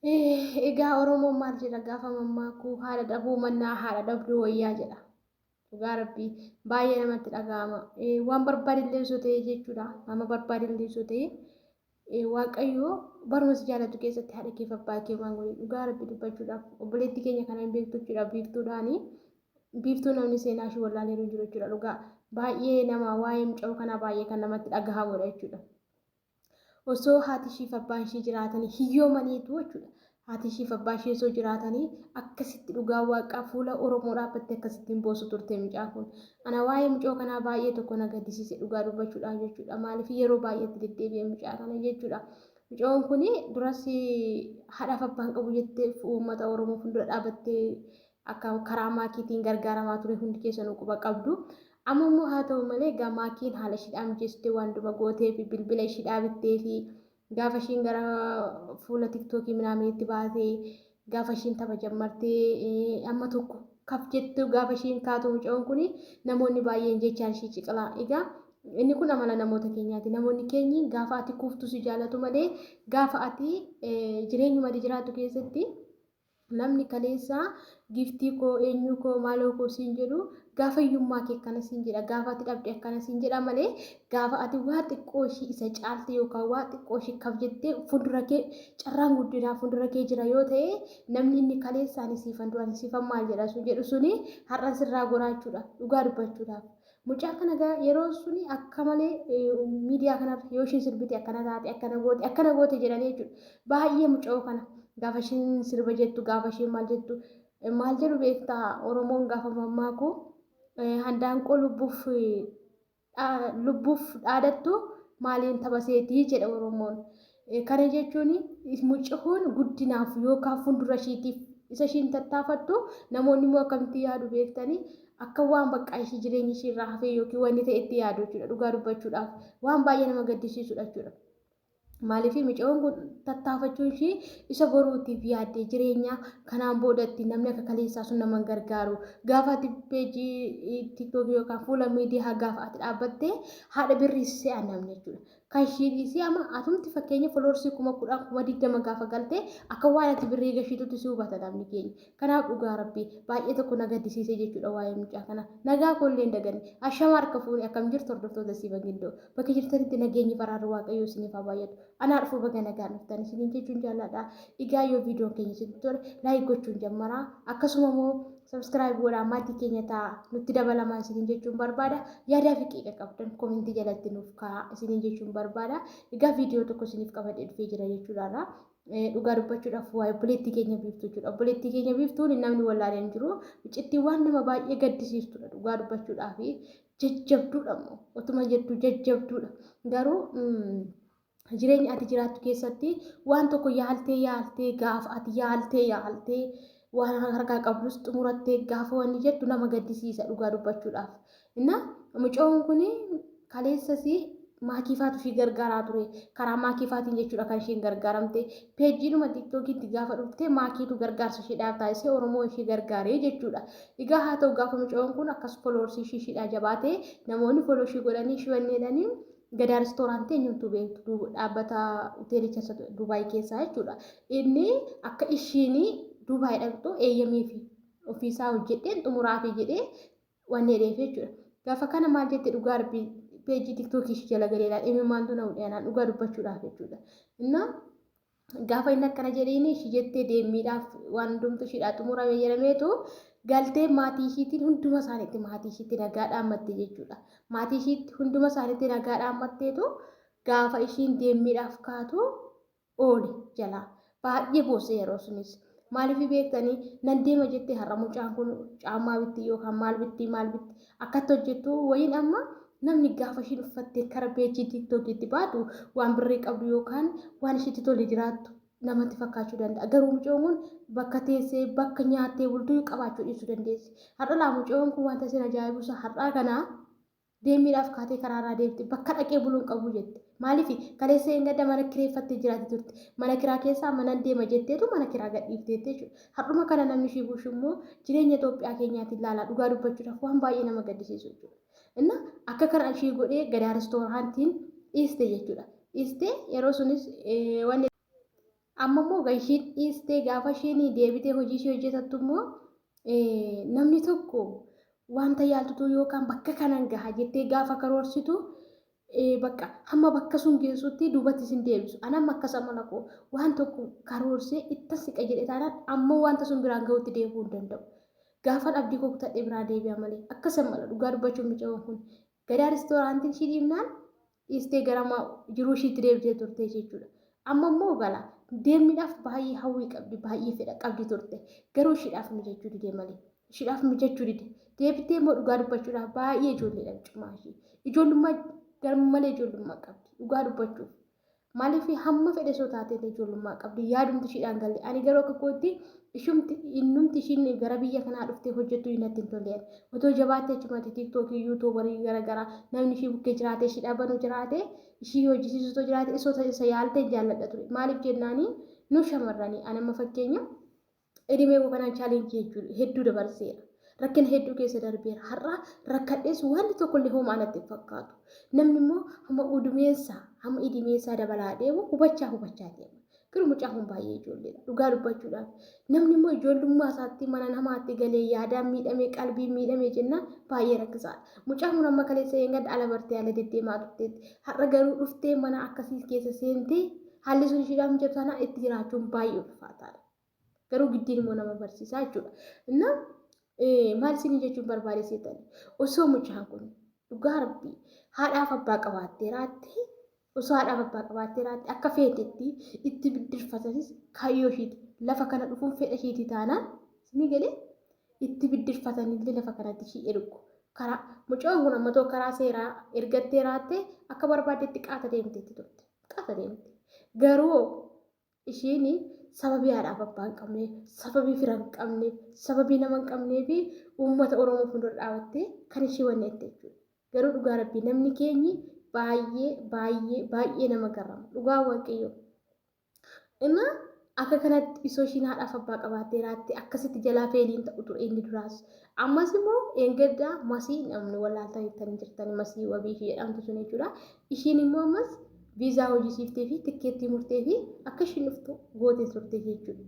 Egaa Oromoon maal jedha gaafa mammaakuu haadha dhabuu mannaa haadha dhabduu wayyaa jedha. Dhugaa rabbii baay'ee namatti dhaga'ama. Waan barbaadillee osoo ta'e jechuudha. Nama barbaadillee osoo ta'e waaqayyoo barumsa jaalatu keessatti haadha kee abbaa kee waan godhe dhugaa rabbii dubbachuudhaaf obboleettii keenya kana hin beektu jechuudha biiftuudhaanii. Biiftuu namni seenaa ishee wallaalee jiru jechuudha dhugaa. Baay'ee nama waa'ee muca'uu kanaa baay'ee kan namatti dhagahamudha jechuudha. Osoo haati ishiif abbaan ishee jiraatanii hiyyoomaniitu jechuudha. Haati ishiif abbaan ishee osoo jiraatanii akkasitti dhugaa waaqaa fuula Oromoo dhaabbattee akkasittiin boosu turte mucaa kun. Ana waa'ee mucoo kanaa baay'ee tokko na gaddisiise dhugaa dubbachuudhaaf jechuudha. Maaliif yeroo baay'eetti deddeebi'ee mucaa kana jechuudha. Mucoon kun duras haadhaaf abbaan qabu jettee uummata Oromoo fuuldura dhaabbattee akka karaa maakiitiin gargaaramaa ture hundi keessanuu quba qabdu. Amma immoo haa ta'u malee maakiin haala ishidhaa mijeessitee waan duma gootee fi bilbila ishidhaa bittee fi gaafa ishiin gara fuula tiktookii minaaminitti baatee gaafa ishiin tapha jammartee amma tokko kaf jettu gaafa ishiin kaatu mucoon kun namoonni baay'een jechaan ishii ciqilaa. Egaa inni kun amala namoota keenyaati. Namoonni keenyi gaafa ati kuuftu si jaalatu malee gaafa ati jireenyuma jiraatu keessatti namni kaleessaa giftii koo eenyu koo maaloo koo siin jedhu gaafa hiyyummaa kee akkana siin jedha gaafa ati dhabde akkana siin jedha malee gaafa ati waa xiqqoo ishii isa caalte yookaan waa xiqqoo ishii kaf jettee fuuldura kee carraan guddinaa fuuldura kee jira yoo ta'e namni inni kaleessaan siifan duraan siifan maal jedha sun jedhu suni har'a sirraa goraachuudha dhugaa dubbachuudhaaf. Mucaa kana yeroo suni akka malee miidiyaa kanarra yoo ishiin sirbite akkana taate akkana goote jedhanii jechuudha. Baay'ee mucaa kana. Gaafa ishiin sirba jettu gaafa ishiin maal jedhu beektaa Oromoon gaafa mammaaku handaanqoo lubbuuf dhaadattu maaliin taphaseetii jedha Oromoon. Kana jechuun mucaan guddinaaf yookaan fuuldura ishiitiif isa ishiin tattaafattu namoonni immoo akkamitti yaadu beektanii akka waan bakka ishii jireenya ishii irraa hafee yookiin wanni ta'e itti yaadu jechuudha dhugaa dubbachuudhaaf waan baay'ee nama gaddisiisudha jechuudha. Maaliif mucaan kun tattaafachuun ishii isa boruutiif yaaddee jireenya kanaan boodatti namni akka kaleessaa sun nama gargaaru gaafa ati peejii tiktookii yookaan fuula miidiyaa gaafa ati dhaabbattee haadha birriisee annamne jechuudha. Kan ishii dhiisee ama atumti fakkeenya foloorsii 10,000 gaafa galte akka waan ati birrii gashiitutti si hubata namni keenya. Kanaaf dhugaa rabbii baay'ee tokko na gaddisiisee jechuudha waa'ee mucaa kana. Nagaa koollee hin daganne ashama harka fuune akkam jirtu hordoftoota si bagindoo bakka jirtanitti nageenyi faraarri waaqayyoo isiniif haa baay'atu. Ana arfuu baga nagaan dhuftan isiniin jechuun jaalladha. Egaa yoo viidiyoon keenya isinitti tole laayik gochuun jammaraa akkasuma immoo subscribe godhaa maatii keenya ta'a nutti dabalamaa isiniin jechuun barbaada. Yaadaa fi qiiqa qabdan komentii jalatti nuuf kaa'aa isiniin jechuun barbaada. Egaa viidiyoo tokko isiniif qabadhee dhufee jira jechuudha. Dhugaa dubbachuudhaaf waa'ee obboleettii keenya biiftuu jechuudha. Obboleettii keenya biiftuun namni wallaalee hin jiru. Icciitii waan nama baay'ee gaddisiistudha dhugaa dubbachuudhaaf jajjabduudha immoo otuma jettu jajjabduudha. Garuu jireenya ati jiraattu keessatti waan tokko yaaltee gaafa ati yaaltee waan harkaa qabdus xumurattee gaafa wanni jettu nama gaddisiisa dhugaa dubbachuudhaaf. Inna mucaan kun kaleessas maakiifaatu ishii gargaaraa ture karaa maakiifaatiin jechuudha kan ishiin gargaaramte peejiidhuma tiktookiitti gaafa dhufte maakiitu gargaarsa ishiidhaaf taasisee Oromoo ishii gargaaree jechuudha. Egaa haa ta'u gaafa mucaan kun akkas foloorsii ishiidhaa jabaatee namoonni foloo ishii godhanii ishii wanneedhanii Gadaa reestooraantii eenyutu beektu dhaabbata hoteelicha Dubaay keessaa jechuudha. Inni akka ishiin Dubaay dhaqxu eeyyamee fi ofiisaa hojjedheen xumuraaf jedhee wanne dheef jechuudha. Gaafa kana maal jette dhugaa rabbii peejii tiktookii ishii jala galeedhaan dhimmi maaltu na hudheenaan dhugaa dubbachuudhaaf jechuudha. Inna gaafa inni akkana jedheen ishii jettee deemiidhaaf waan hundumtu ishiidhaa xumurame jedhameetu galtee maatii ishiitiin hunduma isaaniitti maatii ishiitti nagaa dhaammatte jechuudha. Maatii ishiitti hunduma isaaniitti nagaa dhaammatteetu gaafa ishiin deemiidhaaf kaatu oole jalaa baay'ee boosse yeroo sunis. Maaliif beektanii nan deema jettee har'a mucaan kun caammaa bitti yookaan maal bitti akkatti hojjettu wayiin amma namni gaafa ishiin uffattee kara peejii tiktookiitti baatu waan birrii qabdu yookaan waan ishiitti tole jiraattu namatti fakkaachuu danda'a. Garuu mucaan kun bakka teessee bakka nyaattee bultuu qabaachuu dhiisuu dandeessi. Har'a laa mucaan kun wanta isin ajaa'ibusa har'aa kanaa deemiidhaaf kaatee karaarraa deemte bakka dhaqee buluun qabu jette. Maaliif kaleessa hin gadda mana kireeffattee jiraatti turte. Mana kiraa keessaa mana deema jetteetu mana kiraa gadhiifteetti jechuudha. Har'uma kana namni ishii bushu immoo jireenya Itoophiyaa keenyaatiin ilaalaa dhugaa dubbachuudhaaf waan baay'ee nama gaddisiisu jechuudha. Inna akka kana ishii godhee Gadaa reestooraantiin dhiiste jechuudha. Dhiiste yeroo sunis wanni Amma immoo ishiin dhiistee gaafa isheen deebitee hojii ishee hojjetattu immoo namni tokko wanta yaaltutu yookaan bakka kanan gaha jettee gaafa karoorsitu bakka hamma bakka sun geessutti duubatti sin deebisu. Anam akka samana koo waan tokko karoorsee itti siqa jedhe taanaan amma wanta sun biraan gahuutti deebi'uu hin danda'u. Gaafa abdii koo kutadhee biraa deebi'a malee akka samana dhugaa dubbachuun mucaan kun gadaa reestooraantiin ishii dhiibnaan dhiistee gara jiruu ishiitti deebitee turte jechuudha. Amma immoo gala deemidhaaf baay'ee hawwii qabdi baay'ee fedha qabdi turte garuu ishiidhaaf mijachuu dide malee ishiidhaaf mijachuu dide deebitee immoo dhugaa dubbachuudhaaf baay'ee ijoolleedhaan cimaa ishee ijoollummaa garmalee ijoollummaa qabdi dhugaa dubbachuuf maaliif hamma fedhe soo taatee ijoollummaa qabdi yaadumti ishiidhaan galle ani garuu akka kootti innumti ishiin gara biyya kanaa dhuftee hojjettu natti hin tolleen otoo jabaattee achumaatti tiiktookii yuutuubarii garaagaraa namni ishii bukkee jiraate ishii dhaabanu jiraate ishii hojjisiisutoo jiraate isa yaaltee jaalladha ture maaliif jennaanii nu shamarranii anamma fakkeenya edimee kanaan chaalenjii hedduu dabarseera. Rakkina hedduu keessa darbeera. Har'a rakkadhees wanti tokkollee homaa natti fakkaatu. Namni immoo hamma idimeessaa dabalaa deemu hubachaa deema. Garuu mucaan kun baay'ee ijoolleedha. Dhugaa dubbachuudhaaf. Namni immoo ijoollummaa isaatti mana namaatti galee yaadaan miidhamee qalbiin miidhamee jennaan baay'ee rakkisaadha. Mucaan kun amma kaleessa eeggadha ala bartee ala deddeemaa turteetti. Har'a garuu dhuftee mana akkasii keessa seentee haalli sun ishiidhaan mijatu sana itti jiraachuun baay'ee ulfaataadha. Garuu giddiin immoo nama barsiisaa jechuudha. Maal isin jechuun barbaade seetanii osoo mucaan kun dhugaa rabbii haadhaaf abbaa qabaattee raatte osoo haadhaaf abbaa qabaattee raatte akka feetetti itti biddirfatanis kaayyoo ishiiti lafa kana dhufuun fedha ishiiti taanaan ni galee itti biddirfatanillee lafa kanatti ishii ergu karaa mucaan kun ammatoo karaa seeraa ergattee raatte akka barbaadetti qaata deemteetti turte qaata deemte garuu ishiin sababii haadhaaf abbaa hin qabneef sababii fira hin qabneef sababii nama hin qabneef uummata oromoo fuuldura dhaabattee kan ishee wanne jechuudha. Garuu dhugaa rabbii namni keenyi baay'ee nama garrama dhugaa waaqayyo. Inna akka kanatti isoo ishiin haadhaaf abbaa qabaattee raatte akkasitti jalaa feeliin ta'u ture inni duraas. Ammas immoo eeggaddaa masii namni wallaaltaa jettanii jirtanii masii wabii ishee jedhamtu sun jechuudha. Ishiin immoo ammas viizaa hojjisiiftee fi tikkeettii murtee fi akka ishiin dhuftu gootee turte jechuudha.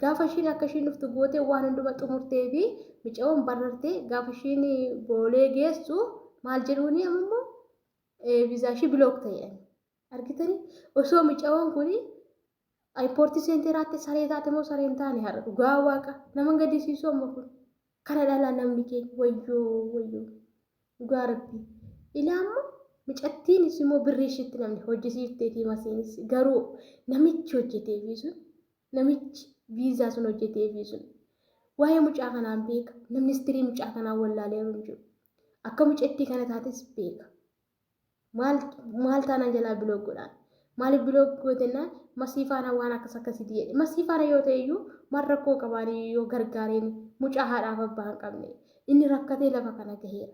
Gaafa ishiin akka ishiin dhuftu gootee waan hundumaa xumurtee fi micaawwan barartee gaafa ishiin boolee geessu maal jedhuuni ammoo viizaa ishii bilook ta'edha. Argitanii osoo micaawwan kun aayippoortii seentee raatte saree taate moo saree hin taane har'a dhugaa waaqa nama gaddisiisuu amma kun kana dhalaa namni keenya wayyoo dhugaa rabbii ilaamma. Micattiinis immoo birreeshitti namni hojjisiiftee fi masiinis garuu namichi hojjetee fi sun namichi viizaa sun hojjetee fi sun waa'ee mucaa kanaan beeka namni istirii mucaa kanaan wallaalee hin jiru akka mucattii kana taates beeka maal taanaan jalaa biloog godhaan maaliif biloog gootennaan masii faana waan akkas akkasii jedhe masii faana yoo ta'e iyyuu maal rakkoo qabaanii yoo gargaareen mucaa haadhaaf abbaa hin qabne inni rakkatee lafa kana gaheera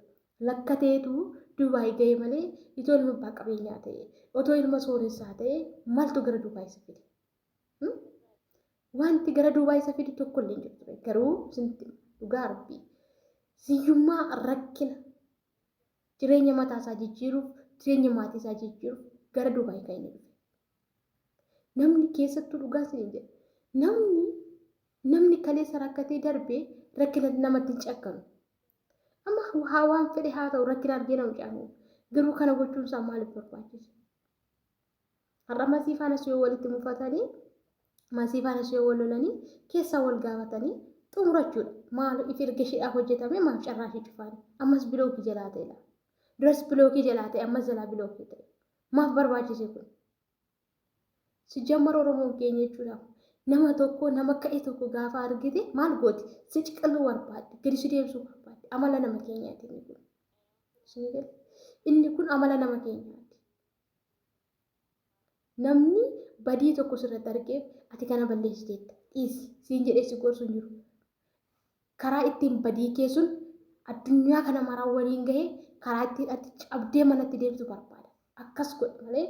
lakkateetu Dubaay ga'e malee itoo ilma abbaa qabeenyaa ta'e otoo ilma sooressaa ta'e maaltu gara Dubaay isa fide? Wanti gara Dubaay isa fide tokko illee hin jirtu garuu sinti dhugaa rabbii siyyummaa rakkina jireenya mataa isaa jijjiiruuf jireenya maatii isaa jijjiiruuf gara Dubaay kan inni dhufe. Namni keessattuu dhugaa sin hin jedhu namni kaleessa rakkatee darbee rakkina namatti hin cakkanu. Amma waan fedhe haa ta'u rakkina argee nama caamu garuu kana gochuun isaa maaliif barbaachisa? Har'a masii faanas yoo walitti mufatanii masii faanas yoo wal lolanii keessaa wal gaafatanii xumurachuudha. Maal if erga isheedhaaf hojjetame maaf carraa ishee cufaani? Ammas bilookii jalaa ta'edha. Duras bilookii jalaa ta'e ammas jalaa bilookii ta'e. Maaf barbaachise kun? Si jammar Oromoon keenya jechuudhaaf nama tokko nama ka'e tokko gaafa argite maal gooti? Si ciqaluu barbaadde gadi si deebisuu barbaadde. Amala nama keenyaati inni kun. Inni kun amala nama keenyaati. Namni badii tokko sirratti argeef ati kana balleessiteetta dhiisi siin jedhee si gorsu hin jiru. Karaa ittiin badii keessun addunyaa kana maraa waliin gahee karaa ittiin ati cabdee manatti deebisu barbaada. Akkas godhe malee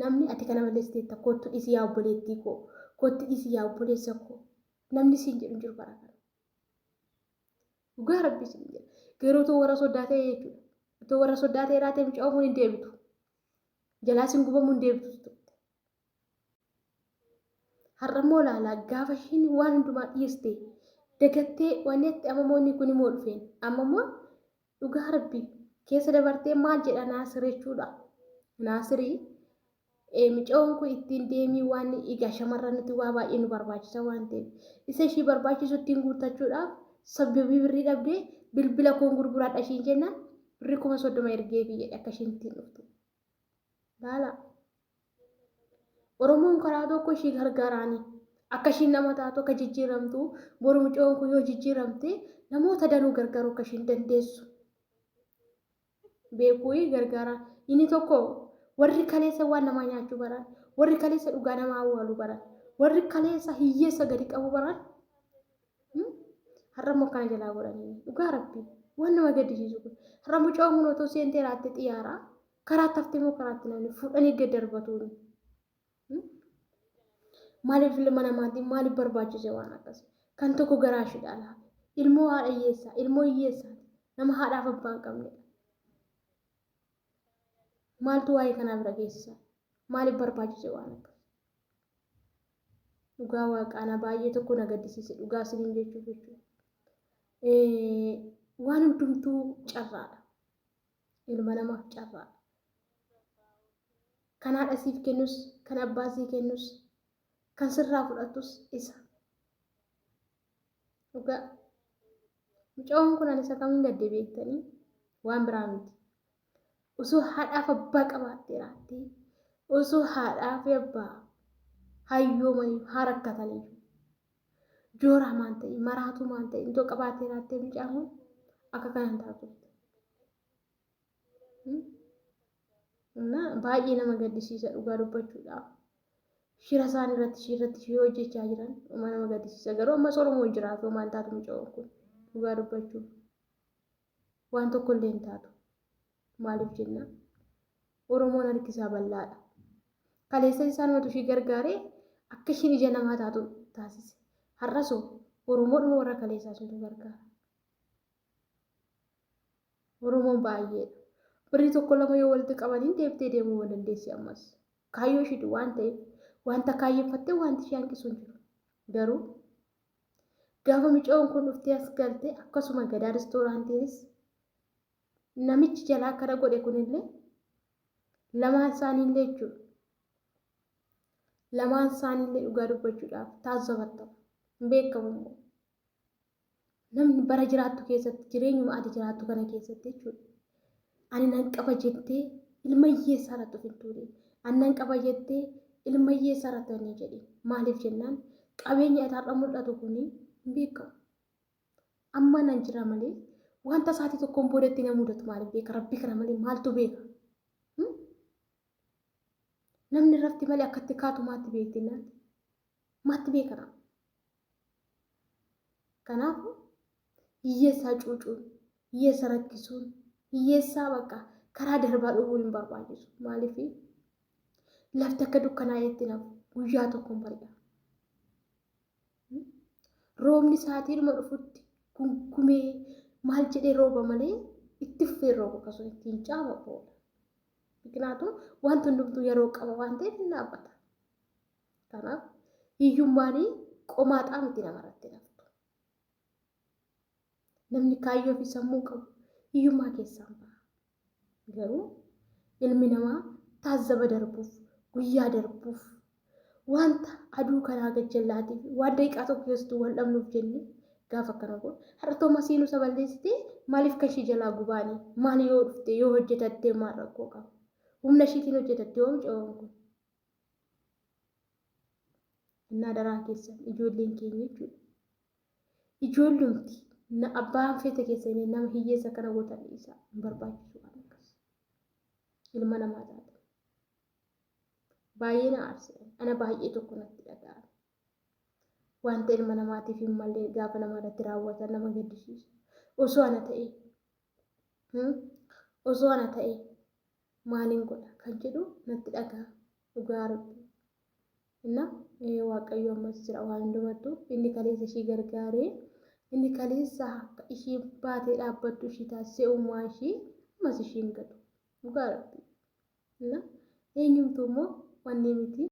namni ati kana balleessiteetta kottu dhiisi yaa obboleettii koo kottu dhiisi yaa obboleessa koo namni siin jedhu hin jiru bara kana. Dhugaa rabbii siin jedha. Garuu otoo warra soddaatee jechuudha. Otoo warra soddaatee raatee mucaa hin deebitu. Jalaa siin gubamu hin deebitu. har'ammoo laala gaafa ishiin waan hundumaa dhiiste dagattee wanneetti amamoonni kun immoo dhufeen ammamoo dhugaa rabbii keessa dabartee maal jedha Naasir jechuudha. Naasirii micoon kun ittiin deemii waan egaa shamarran nuti waa baay'ee nu barbaachisa waan ta'eef isa ishii barbaachisu ittiin guuttachuudhaaf sabbii birrii dhabdee bilbila koon gurguraadha ishiin jennaan birrii 30 ergee biyya akka ishiin ittiin dhuftu. Laala Oromoon karaa tokko ishii gargaaraanii akka ishiin nama taatu akka jijjiiramtu boru micoon kun yoo jijjiiramte namoota danuu gargaaru akka ishiin dandeessu. Beekuu gargaara inni tokko warri kaleessa waan namaa nyaachuu baran warri kaleessa dhugaa namaa awwaaluu baran warri kaleessa hiyyeessa gadi qabu baran har'a immoo kana jalaa godhanii dhugaa rabbii waan nama gaddisiisu kun har'a mucaan kun otoo seentee raatte xiyyaara karaa taftee moo karaatti namni fuudhanii gad darbatuuni. Maaliif ilma namaatiin maaliif barbaachise waan akkasii kan tokko garaashidha laa ilmoo haadha hiyyeessaa ilmoo hiyyeessaa nama haadhaaf abbaa hin qabnedha. Maaltu waa'ee kanaaf dhageessisa? Maaliif barbaachise waan akkasii? Dhugaa waaqaana baay'ee tokko na gaddisiise dhugaa isiniin jechuudha. Waan hundumtuu carraadha. Ilma namaaf carraadha. Kan haadha siif kennus, kan abbaa siif kennus, kan sirraa fudhatus isa. Dhugaa mucaan kun ani isa kamiin gadde beektanii waan biraa miti. Osoo haadhaaf abbaa qabaattee raattee osoo haadhaaf abbaa hayyoomanii haa rakkatanii jooraa maan ta'e maraatuu maan ta'e intoo qabaattee raattee mucaan kun akka kanaan taatu. Baay'ee nama gaddisiisa dhugaa dubbachuudhaaf. Shira isaan irratti yoo hojjechaa jiran nama gaddisiisa garuu ammas Oromoo jiraatu maal taatu mucaan kun dhugaa dubbachuuf waan tokko illee hin taatu. Maaliif jenna Oromoon harkisaa bal'aadha. Kaleessa isaan matu ishii gargaaree akka ishiin ija namaa taatu taasise. Har'asoo Oromoodhuma warra kaleessaa suntu gargaara. Oromoon baay'eedha. Birrii tokko lama yoo walitti qabaniin deebitee deemuu waan dandeessi ammas. Kaayyoo ishiitu waan ta'eef wanta kaayyeeffattee wanti ishee hanqisuun jiru. Garuu gaafa mucaan kun dhuftee as galte akkasuma gadaa restooraantiinis namichi jalaa akkana godhe kunillee lamaan isaaniillee jechuudha. Lamaan isaaniillee dhugaa dubbachuudhaaf taasifattama. Hin beekamu immoo namni bara jiraattu keessatti jireenyuma ati jiraattu kana keessatti jechuudha. Ani nan qaba jettee ilma hiyyeessaa irratti fintuudhe. Ani nan qaba jettee ilma hiyyeessaa irratti ani jedhe. Maaliif jennaan qabeenya isaarra mul'atu kuni hin beekamu. Amma nan jira malee wanta saatii tokkoon boodatti na mudatu maaliif beeka rabbii kana malee maaltu beeka? Namni rafti malee akkatti kaatu maatti beekti naati? Maatti beekana? Kanaafuu hiyyeessaa cuucuun, hiyyeessa rakkisuun, hiyyeessaa bakka karaa darbaa dhowwuun hin barbaachisu. Maaliif lafti akka dukkanaa'etti nafu guyyaa tokkoon bari'a. Roobni saatiidhuma dhufutti gungumee maal jedhee rooba malee itti fufee rooba akkasuma ittiin caama oola. Biqiltuun wanti hundumtuu yeroo qaba waan ta'eef hin dhaabbata. Kanaaf hiyyummaan qomaaxaa miti namarratti naftu. Namni kaayyoo fi sammuu qabu hiyyummaa keessaan ba'a. Garuu ilmi namaa taazzaba darbuuf guyyaa darbuuf wanta aduu kanaa gajjallaatiif waan daqiiqaa tokko keessattuu wal dhabnuuf jennee gaafa akkana godhu har'atoo masiinuu isa balleessitee maaliif kan ishii jalaa gubaanii maal yoo dhufte yoo hojjetattee maal rakkoo qaba humna ishiitiin hojjetattee yoo mucaan kun innaa daraa keessan ijoolleen keenya jechuudha ijoollumti abbaan feete keessanii nama hiyyeessa kana gootan isaa hin barbaachisu waan akkas ilma namaa taate baay'ee na aarsisan ana baay'ee tokko natti dhaga'ame. Wanta ilma namaatiif hin malle gaafa nama irratti raawwatan nama gaddisiisu. Osoo ana ta'e maaliin godha kan jedhu natti dhaga'a dhugaa rabbii. Inna waaqayyo ammas jira waan hundumattuu inni kaleessa ishii gargaaree inni kaleessa akka ishii baatee dhaabbattu ishii taasisee uumaa ishii ammas ishiin gatu dhugaa rabbii. Inna eenyumtuu immoo wanni miti